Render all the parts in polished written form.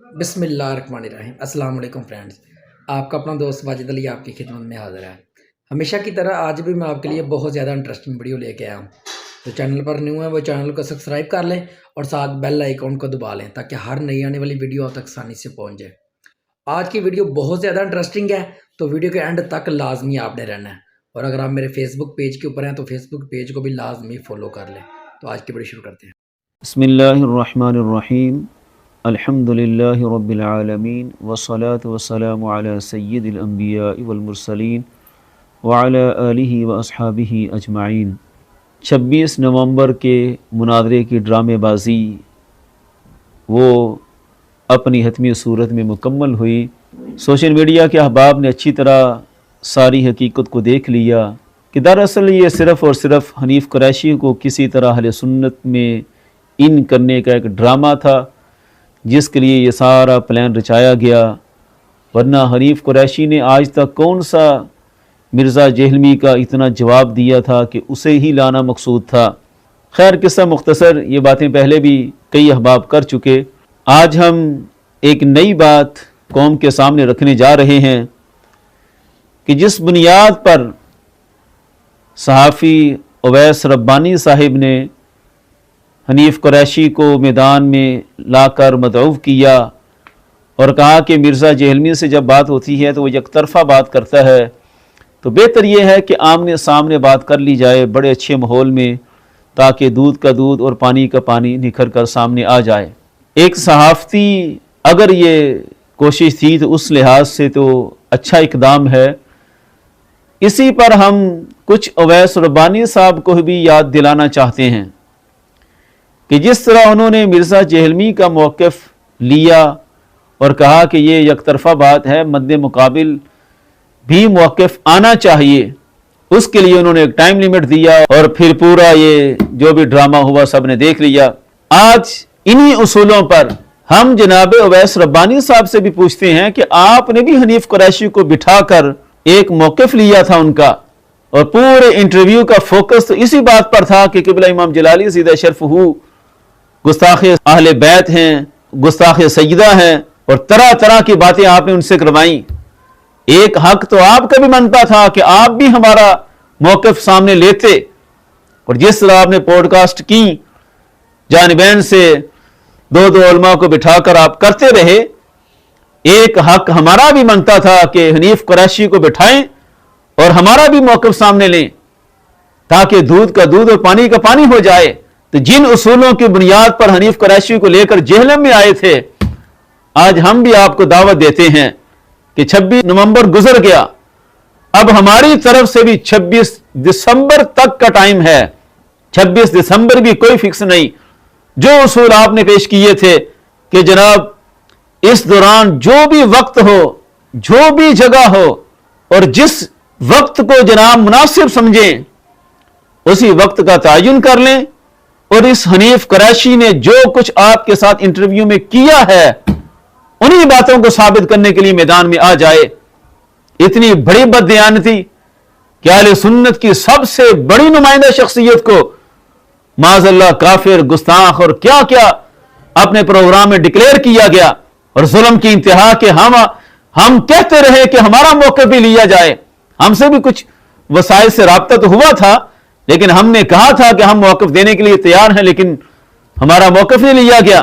بسم اللہ الرحمن الرحیم۔ السلام علیکم فرینڈز، آپ کا اپنا دوست واجد علی آپ کی خدمت میں حاضر ہے۔ ہمیشہ کی طرح آج بھی میں آپ کے لیے بہت زیادہ انٹرسٹنگ ویڈیو لے کے آیا ہوں۔ جو چینل پر نیو ہے وہ چینل کو سبسکرائب کر لیں اور ساتھ بیل آئیکن کو دبا لیں تاکہ ہر نئی آنے والی ویڈیو آپ تک آسانی سے پہنچ جائے۔ آج کی ویڈیو بہت زیادہ انٹرسٹنگ ہے، تو ویڈیو کے اینڈ تک لازمی آپ نے رہنا ہے، اور اگر آپ میرے فیس بک پیج کے اوپر ہیں تو فیس بک پیج کو بھی لازمی فالو کر لیں۔ تو آج کی ویڈیو شروع کرتے ہیں۔ بسم اللہ الرحمن الرحیم، الحمد للہ رب العالمین والصلاة والسلام علی سید الانبیاء والمرسلین وعلی آلہ واصحابہ اجمعین۔ 26 نومبر کے مناظرے کی ڈرامے بازی وہ اپنی حتمی صورت میں مکمل ہوئی۔ سوشل میڈیا کے احباب نے اچھی طرح ساری حقیقت کو دیکھ لیا کہ دراصل یہ صرف اور صرف حنیف قریشی کو کسی طرح اہل سنت میں ان کرنے کا ایک ڈرامہ تھا، جس کے لیے یہ سارا پلان رچایا گیا، ورنہ حنیف قریشی نے آج تک کون سا مرزا جہلمی کا اتنا جواب دیا تھا کہ اسے ہی لانا مقصود تھا۔ خیر، قصہ مختصر، یہ باتیں پہلے بھی کئی احباب کر چکے۔ آج ہم ایک نئی بات قوم کے سامنے رکھنے جا رہے ہیں کہ جس بنیاد پر صحافی اویس ربانی صاحب نے حنیف قریشی کو میدان میں لا کر مدعو کیا اور کہا کہ مرزا جہلمی سے جب بات ہوتی ہے تو وہ یک طرفہ بات کرتا ہے، تو بہتر یہ ہے کہ آمنے سامنے بات کر لی جائے بڑے اچھے ماحول میں، تاکہ دودھ کا دودھ اور پانی کا پانی نکھر کر سامنے آ جائے۔ ایک صحافتی اگر یہ کوشش تھی تو اس لحاظ سے تو اچھا اقدام ہے۔ اسی پر ہم کچھ اویس ربانی صاحب کو بھی یاد دلانا چاہتے ہیں کہ جس طرح انہوں نے مرزا جہلمی کا موقف لیا اور کہا کہ یہ یک طرفہ بات ہے، مد مقابل بھی موقف آنا چاہیے، اس کے لیے انہوں نے ایک ٹائم لیمٹ دیا اور پھر پورا یہ جو بھی ڈرامہ ہوا سب نے دیکھ لیا۔ آج انہی اصولوں پر ہم جناب اویس ربانی صاحب سے بھی پوچھتے ہیں کہ آپ نے بھی حنیف قریشی کو بٹھا کر ایک موقف لیا تھا ان کا، اور پورے انٹرویو کا فوکس تو اسی بات پر تھا کہ قبلہ امام جلالی زیدہ شرف ہو گستاخ اہل بیت ہیں، گستاخ سیدہ ہیں، اور طرح طرح کی باتیں آپ نے ان سے کروائیں۔ ایک حق تو آپ کا بھی بنتا تھا کہ آپ بھی ہمارا موقف سامنے لیتے، اور جس طرح آپ نے پوڈ کاسٹ کی جانبین سے دو علماء کو بٹھا کر آپ کرتے رہے، ایک حق ہمارا بھی بنتا تھا کہ حنیف قریشی کو بٹھائیں اور ہمارا بھی موقف سامنے لیں، تاکہ دودھ کا دودھ اور پانی کا پانی ہو جائے۔ تو جن اصولوں کی بنیاد پر حنیف قریشی کو لے کر جہلم میں آئے تھے، آج ہم بھی آپ کو دعوت دیتے ہیں کہ 26 نومبر گزر گیا، اب ہماری طرف سے بھی 26 دسمبر تک کا ٹائم ہے۔ 26 دسمبر بھی کوئی فکس نہیں۔ جو اصول آپ نے پیش کیے تھے کہ جناب اس دوران جو بھی وقت ہو، جو بھی جگہ ہو، اور جس وقت کو جناب مناسب سمجھیں اسی وقت کا تعین کر لیں، اور اس حنیف قریشی نے جو کچھ آپ کے ساتھ انٹرویو میں کیا ہے انہی باتوں کو ثابت کرنے کے لیے میدان میں آ جائے۔ اتنی بڑی بددیانتی کہ اہل سنت کی سب سے بڑی نمائندہ شخصیت کو معاذ اللہ کافر، گستاخ اور کیا کیا اپنے پروگرام میں ڈکلیئر کیا گیا، اور ظلم کی انتہا کہ ہم کہتے رہے کہ ہمارا موقف بھی لیا جائے۔ ہم سے بھی کچھ وسائل سے رابطہ تو ہوا تھا، لیکن ہم نے کہا تھا کہ ہم موقف دینے کے لیے تیار ہیں، لیکن ہمارا موقف نہیں لیا گیا۔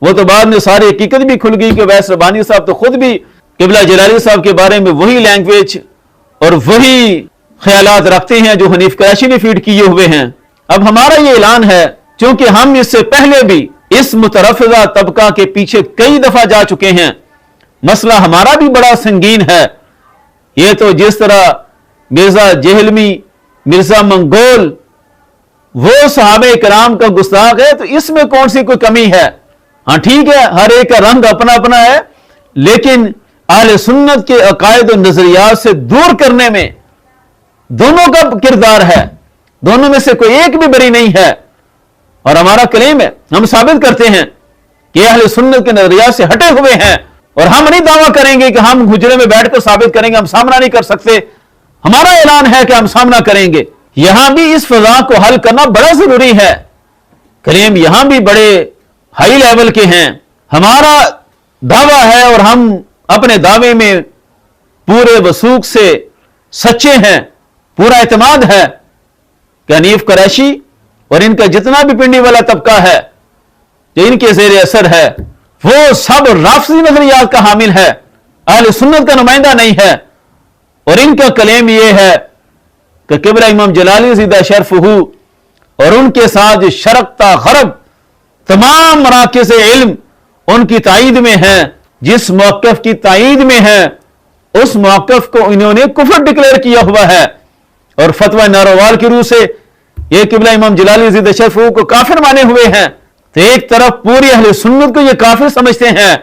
وہ تو بعد میں ساری حقیقت بھی کھل گئی کہ اویس ربانی صاحب تو خود بھی قبلہ جلالی صاحب کے بارے میں وہی لینگویج اور وہی خیالات رکھتے ہیں جو حنیف قریشی نے فیڈ کیے ہوئے ہیں۔ اب ہمارا یہ اعلان ہے، چونکہ ہم اس سے پہلے بھی اس مترفضہ طبقہ کے پیچھے کئی دفعہ جا چکے ہیں، مسئلہ ہمارا بھی بڑا سنگین ہے۔ یہ تو جس طرح مرزا جہلمی، مرزا منگول وہ صحابہ کرام کا گستاخ ہے، تو اس میں کون سی کوئی کمی ہے؟ ہاں ٹھیک ہے، ہر ایک کا رنگ اپنا اپنا ہے، لیکن اہل سنت کے عقائد و نظریات سے دور کرنے میں دونوں کا کردار ہے، دونوں میں سے کوئی ایک بھی بری نہیں ہے۔ اور ہمارا کلیم ہے، ہم ثابت کرتے ہیں کہ اہل سنت کے نظریات سے ہٹے ہوئے ہیں، اور ہم نہیں دعویٰ کریں گے کہ ہم حجرے میں بیٹھ کر ثابت کریں گے، ہم سامنا نہیں کر سکتے۔ ہمارا اعلان ہے کہ ہم سامنا کریں گے۔ یہاں بھی اس فضا کو حل کرنا بڑا ضروری ہے۔ کلیم یہاں بھی بڑے ہائی لیول کے ہیں۔ ہمارا दावा है और हम अपने दावे में पूरे वसूख से सच्चे हैं, पूरा एतमाद है कि हनीफ कुरैशी और इनका जितना भी पिंडी वाला तबका है जो इनके जेर असर है वो सब राफजी नजरियात का हामिल है, अहले सुन्नत का नुमाइंदा नहीं है। और इनका कलेम यह है कि किबला इमाम जलाली ज़िदा शरफ़हू और उनके साथ जो शरकता गरब तमाम मराकिज़ इल्म उनकी ताईद में है, जिस मौक़िफ़ की ताईद में है उस मौक़िफ़ को इन्होंने कुफर डिक्लेयर किया हुआ है। और फतवा नारोवाल की रूह से ये किबला इमाम जलाली ज़िदा शरफ़हू को काफिर माने हुए हैं। तो एक तरफ पूरी अहले सुन्नत को ये काफिर समझते हैं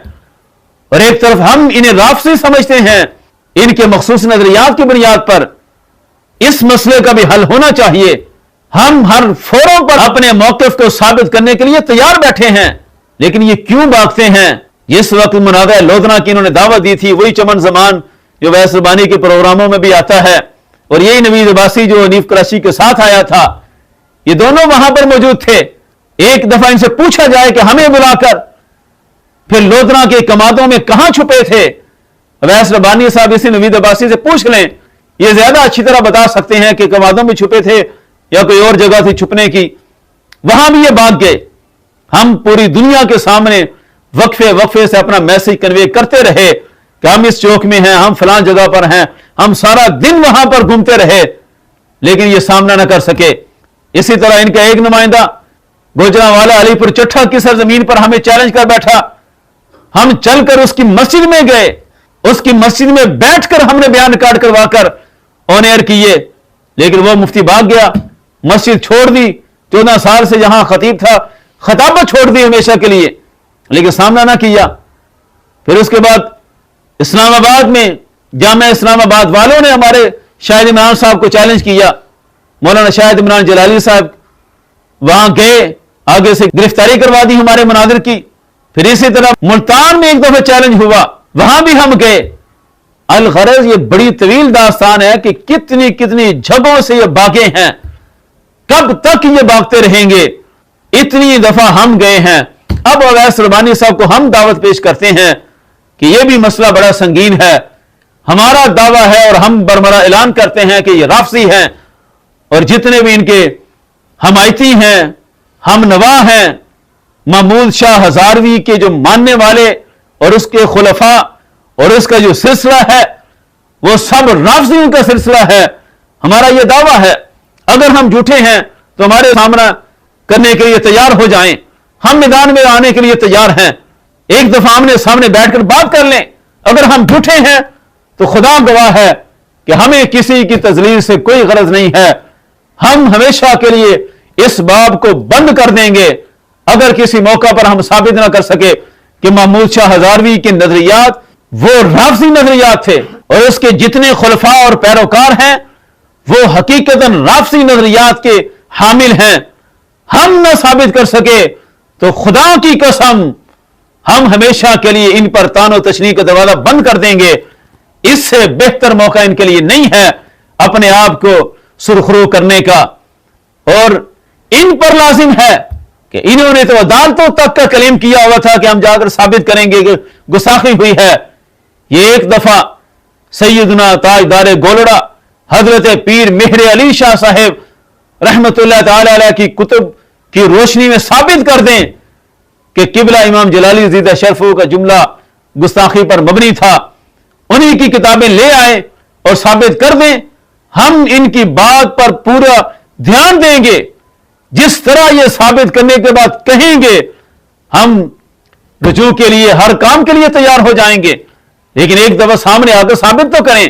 और एक तरफ हम इन्हें राफसी समझते हैं। इनके मखसूस नजरियात की बुनियाद पर इस मसले का भी हल होना चाहिए। हम हर फोरम पर अपने मौक़िफ़ को साबित करने के लिए तैयार बैठे हैं, लेकिन ये क्यों भागते हैं? जिस वक्त मुनाज़ा लोधना की इन्होंने दावत दी थी वही चमन जमान जो वैस रबानी के प्रोग्रामों में भी आता है, और यही नवीद अब्बासी जो हनीफ कुरैशी के साथ आया था, ये दोनों वहां पर मौजूद थे। एक दफा इनसे पूछा जाए कि हमें बुलाकर फिर लोधना के कमादों में कहां छुपे थे, वैस रबानी साहब इसी नवीद अब्बासी से पूछ लें, ये ज्यादा अच्छी तरह बता सकते हैं कि कमादों में छुपे थे या कोई और जगह थी छुपने की। वहां भी ये भाग गए। हम पूरी दुनिया के सामने वक्फे वक्फे से अपना मैसेज कन्वे करते रहे कि हम इस चौक में हैं, हम फलां जगह पर हैं, हम सारा दिन वहां पर घूमते रहे, लेकिन ये सामना न कर सके। इसी तरह इनका एक नुमाइंदा गुजरांवाला अलीपुर चट्ठा की सरजमीन पर हमें चैलेंज कर बैठा। हम चलकर उसकी मस्जिद में गए, उसकी मस्जिद में बैठकर हमने बयान रिकॉर्ड करवाकर ऑन एयर किए, लेकिन वो मुफ्ती भाग गया, मस्जिद छोड़ दी। 14 साल से जहां खतीब था खताबत छोड़ दी हमेशा के लिए, लेकिन सामना ना किया। फिर उसके बाद इस्लामाबाद में जामिया इस्लामाबाद वालों ने हमारे शाहिद इमरान साहब को चैलेंज किया। मौलाना शाहिद इमरान जलाली साहब वहां गए, आगे से गिरफ्तारी करवा दी हमारे मुनादिर की। फिर इसी तरह मुल्तान में एक दफा चैलेंज हुआ, वहां भी हम गए। अल गरज ये बड़ी तवील दास्तान है कि कितनी कितनी जगहों से ये भागे हैं, कब तक ये भागते रहेंगे। इतनी दफा हम गए हैं। अब अवैस रबानी साहब को हम दावत पेश करते हैं कि यह भी मसला बड़ा संगीन है। हमारा दावा है और हम बरमरा ऐलान करते हैं कि ये राफसी हैं और जितने भी इनके हमायती हैं, हम नवा हैं, महमूद शाह हजारवी के जो मानने वाले और उसके खुलफा और उसका जो सिलसिला है वो सब राफसियों का सिलसिला है। हमारा यह दावा है। अगर हम झूठे हैं तो हमारे सामना करने के लिए तैयार हो जाएं, हम मैदान में आने के लिए तैयार हैं। एक दफा हमने सामने बैठकर बात कर लें। अगर हम झूठे हैं तो खुदा गवाह है कि हमें किसी की तजलील से कोई गरज नहीं है। हम हमेशा के लिए इस बाब को बंद कर देंगे अगर किसी मौका पर हम साबित ना कर सके कि महमूद शाह हजारवी के नजरियात वो राफसी नजरियात थे और उसके जितने खुलफा और पैरोकार हैं वो हकीकतन राफसी नजरियात के हामिल हैं। हम ना साबित कर सके तो खुदा की कसम हम हमेशा के लिए इन पर तानो तशनी का दरवाजा बंद कर देंगे। इससे बेहतर मौका इनके लिए नहीं है अपने आप को सुरखरू करने का। और इन पर लाजिम है कि इन्होंने तो अदालतों तक का कलीम किया हुआ था कि हम जाकर साबित करेंगे कि गुस्ताखी हुई है। ये एक दफा सैयदना ताजदार गोलड़ा हजरत पीर मेहर अली शाह साहेब रहमतुल्लाह ताला अलैह की कुतुब की रोशनी में साबित कर दें कि किबला इमाम जलाली ज़िदा शरफ़हू का जुमला गुस्ताखी पर मबनी था। उन्हीं की किताबें ले आए और साबित कर दें। हम इनकी बात पर पूरा ध्यान देंगे। जिस तरह यह साबित करने के बाद कहेंगे हम रुजू के लिए हर काम के लिए तैयार हो जाएंगे, लेकिन एक दफा सामने आकर साबित तो करें।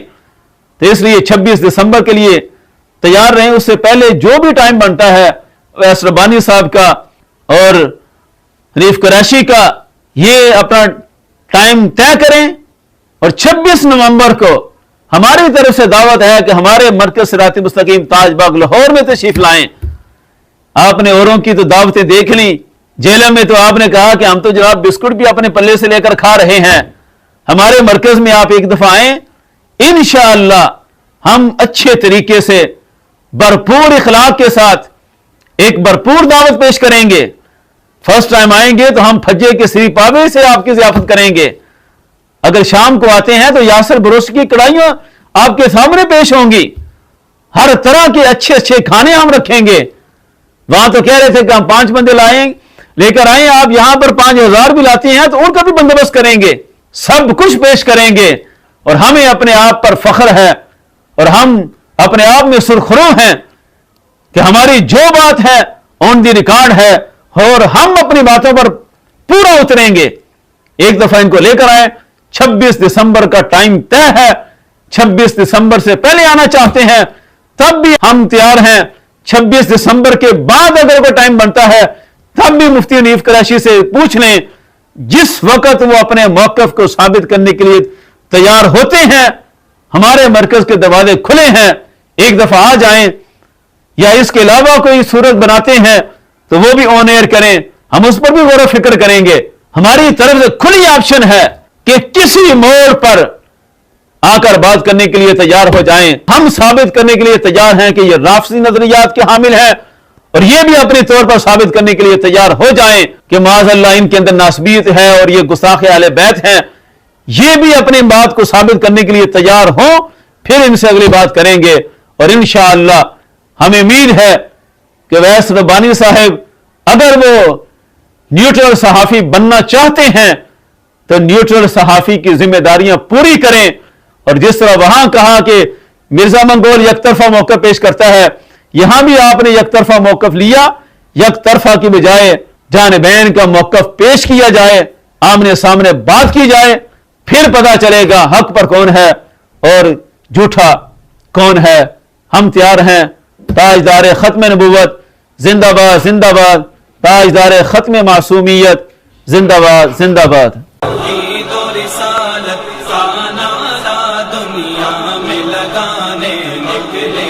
तो इसलिए 26 दिसंबर के लिए तैयार रहें। उससे पहले जो भी टाइम बनता है वैस रबानी साहब का और हनीफ कुरैशी का, ये अपना टाइम तय करें और 26 नवंबर को हमारी तरफ से दावत है कि हमारे मरकज सिराती मुस्तकीम ताजबाग लाहौर में तशरीफ लाएं। आपने औरों की तो दावतें देख ली, जेल में तो आपने कहा कि हम तो जनाब बिस्कुट भी अपने पल्ले से लेकर खा रहे हैं। हमारे मरकज में आप एक दफा आए, इंशाअल्लाह हम अच्छे तरीके से भरपूर इखलाक के साथ एक भरपूर दावत पेश करेंगे। फर्स्ट टाइम आएंगे तो हम फज्जे के श्री पावे से आपकी ज़ियाफत करेंगे। अगर शाम को आते हैं तो यासर बरोस्ट की कढ़ाइयां आपके सामने पेश होंगी, हर तरह के अच्छे अच्छे खाने हम रखेंगे। वहां तो कह रहे थे कि हम 5 बंदे लेकर आए, आप यहां पर 5000 भी लाते हैं तो उनका भी बंदोबस्त करेंगे, सब कुछ पेश करेंगे। और हमें अपने आप पर फख्र है और हम अपने आप में सुरखरू हैं कि हमारी जो बात है ऑन दी रिकॉर्ड है और हम अपनी बातों पर पूरा उतरेंगे। एक दफा इनको लेकर आए, 26 दिसंबर का टाइम तय है, 26 दिसंबर से पहले आना चाहते हैं तब भी हम तैयार हैं, 26 दिसंबर के बाद अगर कोई टाइम बनता है तब भी मुफ्ती हनीफ कुरैशी से पूछ लें। जिस वक्त वो अपने मौकफ को साबित करने के लिए तैयार होते हैं, हमारे मरकज के दरवाजे खुले हैं, एक दफा आ जाएं, या इसके अलावा कोई सूरत बनाते हैं तो वो भी ऑन एयर करें, हम उस पर भी गौर फिक्र करेंगे। हमारी तरफ से खुली ऑप्शन है कि किसी मोड़ पर आकर बात करने के लिए तैयार हो जाएं। हम साबित करने के लिए तैयार हैं कि ये राफसी नजरियात के हामिल हैं, और ये भी अपने तौर पर साबित करने के लिए तैयार हो जाएं कि माज़अल्लाह इनके अंदर नासबियत है और ये गुस्ताखे अहले बैत हैं। ये भी अपनी बात को साबित करने के लिए तैयार हो, फिर इनसे अगली बात करेंगे। और इंशाअल्लाह हमें उम्मीद है कि वैस रब्बानी साहब अगर वो न्यूट्रल सहाफी बनना चाहते हैं तो न्यूट्रल सहाफी की जिम्मेदारियां पूरी करें। और जिस तरह वहां कहा कि मिर्जा मंगोल यकतरफा मौका पेश करता है, यहां भी आपने यकतरफा मौकफ लिया, यकतरफा की बजाय जानबैन का मौकफ पेश किया जाए, आमने सामने बात की जाए, फिर पता चलेगा हक पर कौन है और झूठा कौन है। हम तैयार हैं। ताजदार खत्म नबूवत जिंदाबाद जिंदाबाद, ताजदार खत्म मासूमियत जिंदाबाद जिंदाबाद। दुनिया में लगाने निकले